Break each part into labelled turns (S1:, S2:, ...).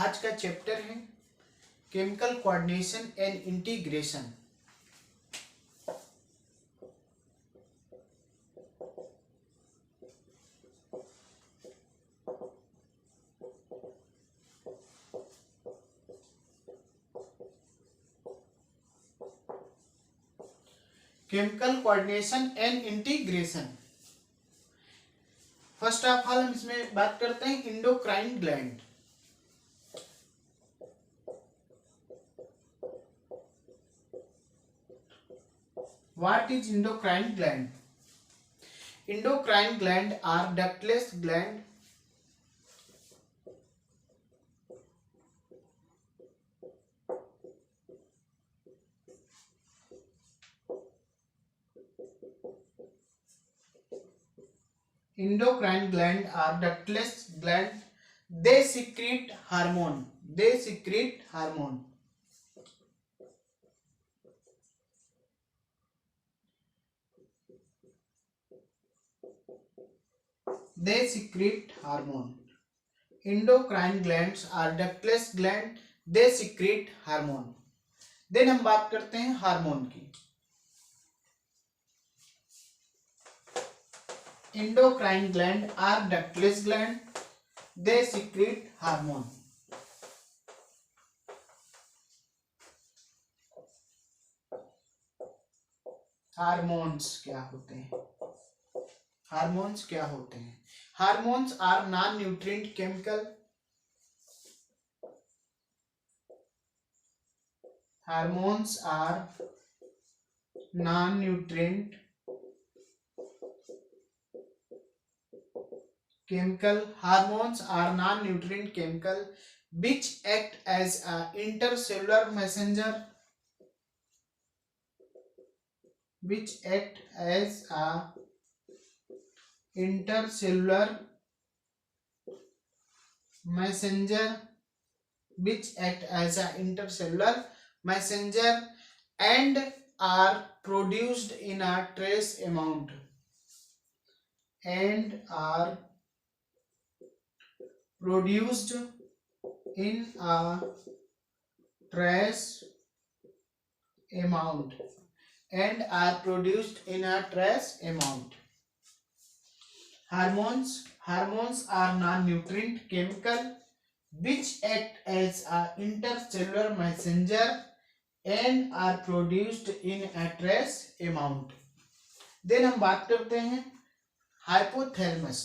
S1: आज का चैप्टर है chemical coordination and integration. Chemical coordination and integration. First of all हम इसमें बात करते हैं endocrine gland. What is endocrine gland? Endocrine gland are ductless gland endocrine gland are ductless gland. They secrete hormone. They secrete hormone. They secrete hormone. Endocrine glands are ductless gland. They secrete hormone. Then हम बात करते हैं hormone की। Endocrine gland are ductless gland. They secrete hormone. Hormones क्या होते हैं? Hormones क्या होते हैं? Hormones are non nutrient chemical. Hormones are non nutrient chemical. Hormones are non-nutrient chemical which act as a intercellular messenger. Which act as a intercellular messenger. Which act as a intercellular messenger and are produced in a trace amount. And are produced in a trace amount. And are produced in a trace amount. Hormones are non-nutrient chemical which act as a intercellular messenger and are produced in a trace amount. Then हम बात करते हैं hypothalamus.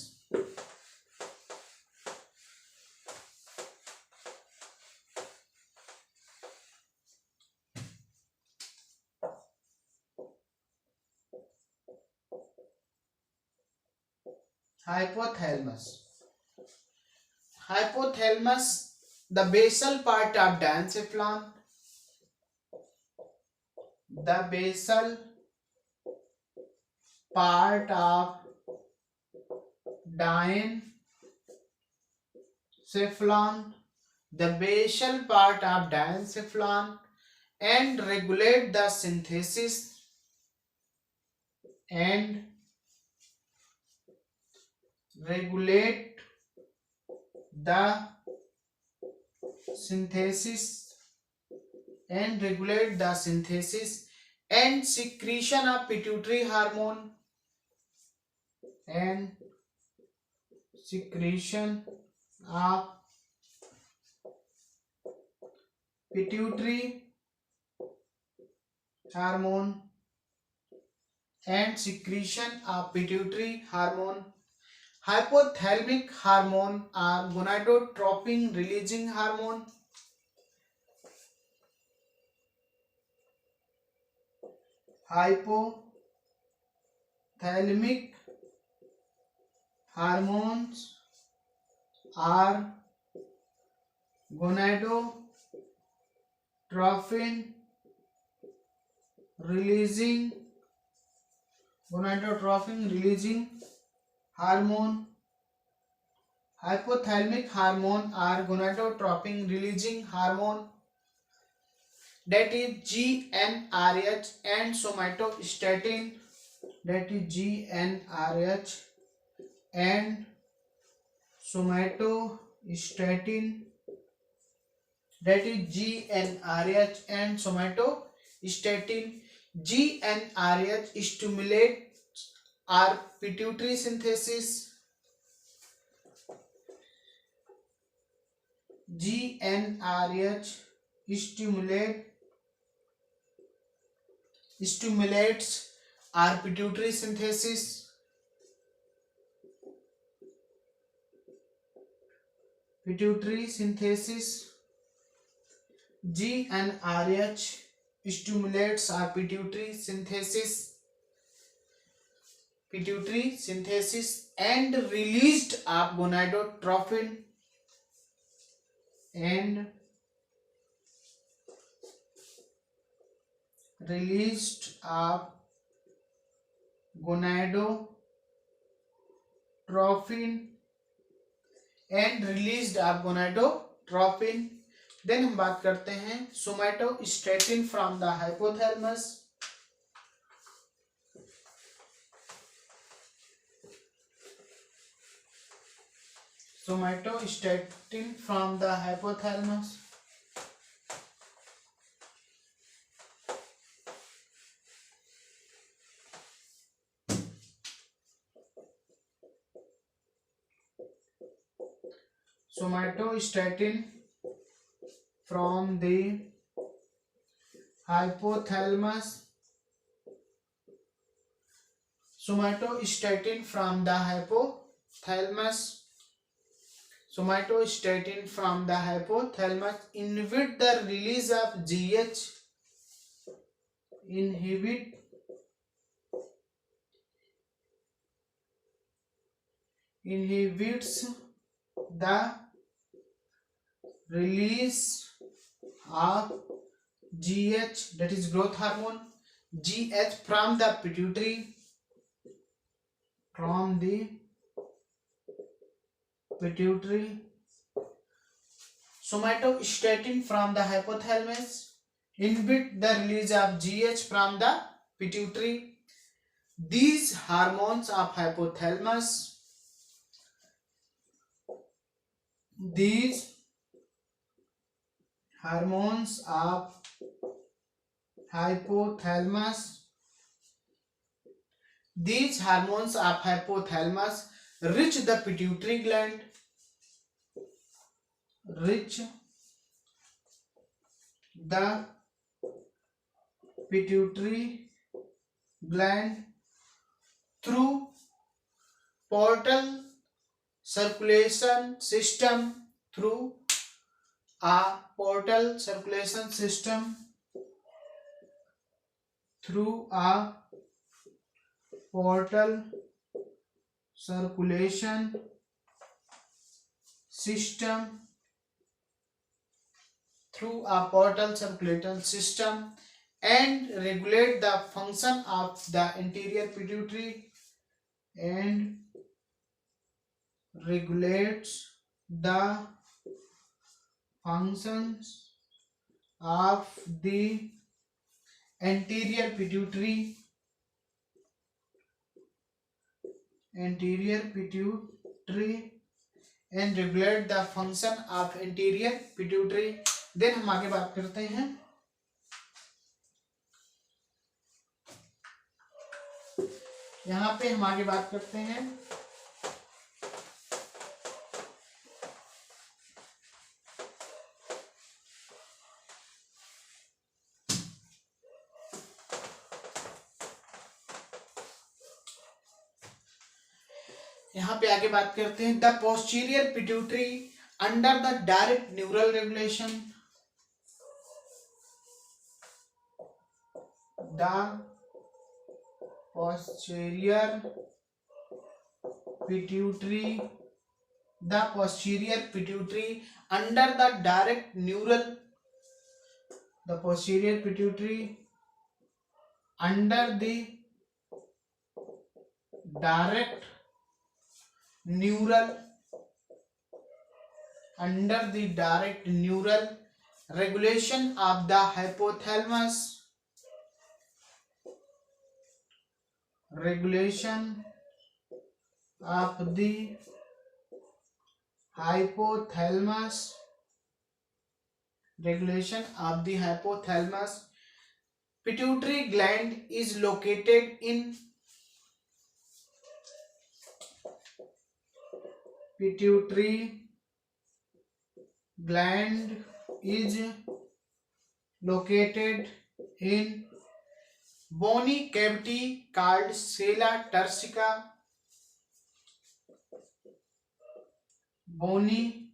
S1: Hypothalamus, the basal part of diencephalon. The basal part of diencephalon. The basal part of diencephalon and regulate the synthesis and regulate the synthesis and regulate the synthesis and secretion of pituitary hormone and secretion of pituitary hormone and secretion of pituitary hormone. Hypothalamic hormone are gonadotropin releasing hormone. Hypothalamic hormones are gonadotropin releasing hormone. Hypothalamic hormone are gonadotropin releasing hormone, that is GnRH and somatostatin. That is GnRH and somatostatin that is GnRH and somatostatin. GnRH stimulates our pituitary synthesis. GnRH stimulates our pituitary synthesis. GnRH stimulates our pituitary synthesis and released of gonadotropin and released of gonadotropin. Then हम बात करते हैं somatostatin from the hypothalamus. Somatostatin from the hypothalamus. Somatostatin from the hypothalamus. Somatostatin from the hypothalamus. Somatostatin from the hypothalamus inhibit the release of GH. Inhibits the release of GH, that is growth hormone, GH from the pituitary. Somatostatin from the hypothalamus inhibit the release of GH from the pituitary. These hormones of hypothalamus reach the pituitary gland through portal circulation system. Through a portal circulation system. And regulate the function of the anterior pituitary. And regulates the functions of the anterior pituitary and regulate the function of anterior pituitary. Then हम आगे बात करते हैं यहाँ पे हम आगे बात करते हैं the posterior pituitary under the direct neural regulation. The posterior pituitary under the direct neural regulation of the hypothalamus. Regulation of the hypothalamus. Pituitary gland is located in pituitary gland is located in bony cavity called sella turcica. Bony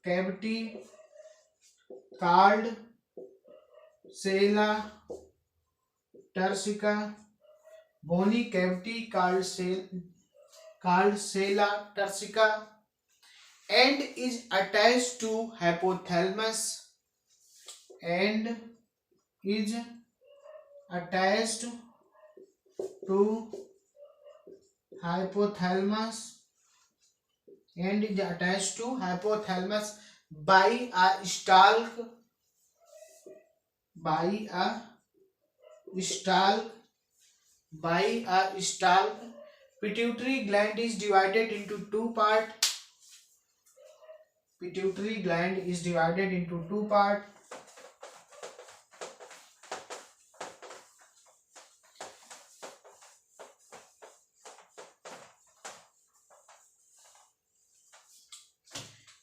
S1: cavity called sella turcica. Bony cavity called sella turcica and is attached to hypothalamus and is attached to hypothalamus and is attached to hypothalamus by a stalk by a stalk by a stalk. Pituitary gland is divided into two parts. Pituitary gland is divided into two parts.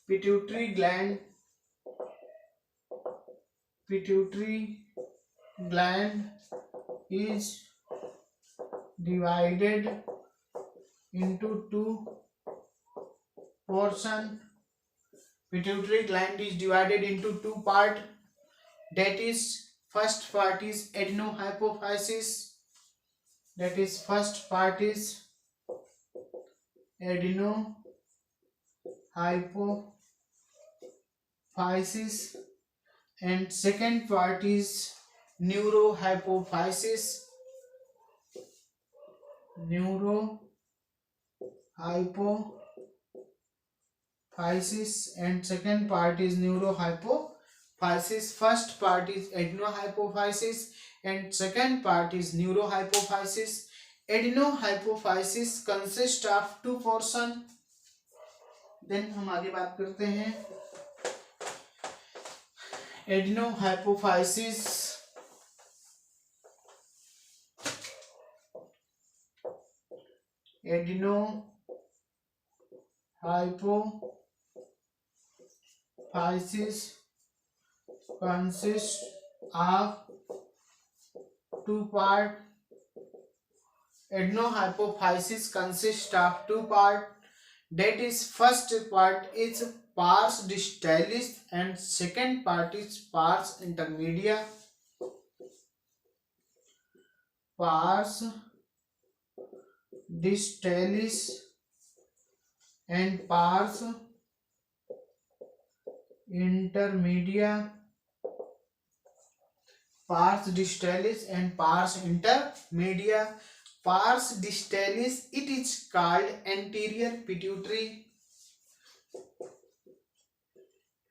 S1: Pituitary gland is divided into two portions. Pituitary gland is divided into two parts. That is, first part is adenohypophysis. That is, first part is adenohypophysis and second part is neurohypophysis. Neurohypophysis and second part is neurohypophysis. First part is adenohypophysis and second part is neurohypophysis. Adenohypophysis consists of two portion. Then हम आगे बात करते हैं adenohypophysis. Adenohypophysis consists of two parts. Adenohypophysis consists of two parts. That is, first part is pars distalis and second part is pars intermedia. Pars distalis and pars intermedia. Pars distalis and pars intermedia. Pars distalis, it is called anterior pituitary.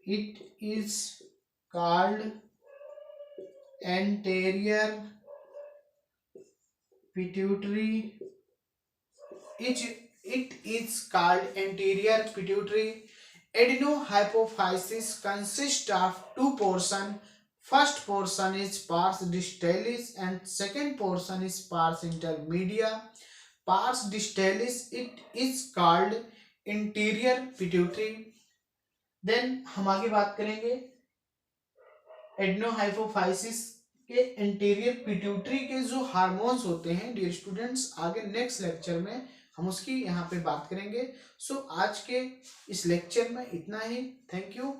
S1: It is called anterior pituitary. It is called anterior pituitary. Adenohypophysis consists of two portions. First portion is pars distalis and second portion is pars intermedia. Pars distalis, it is called interior pituitary. Then हम आगे बात करेंगे एडनोहाइपोफाइसिस के interior pituitary के जो hormones होते हैं dear students, आगे नेक्स्ट लेक्चर में हम उसकी यहाँ पे बात करेंगे. सो आज के इस लेक्चर में इतना ही. Thank you.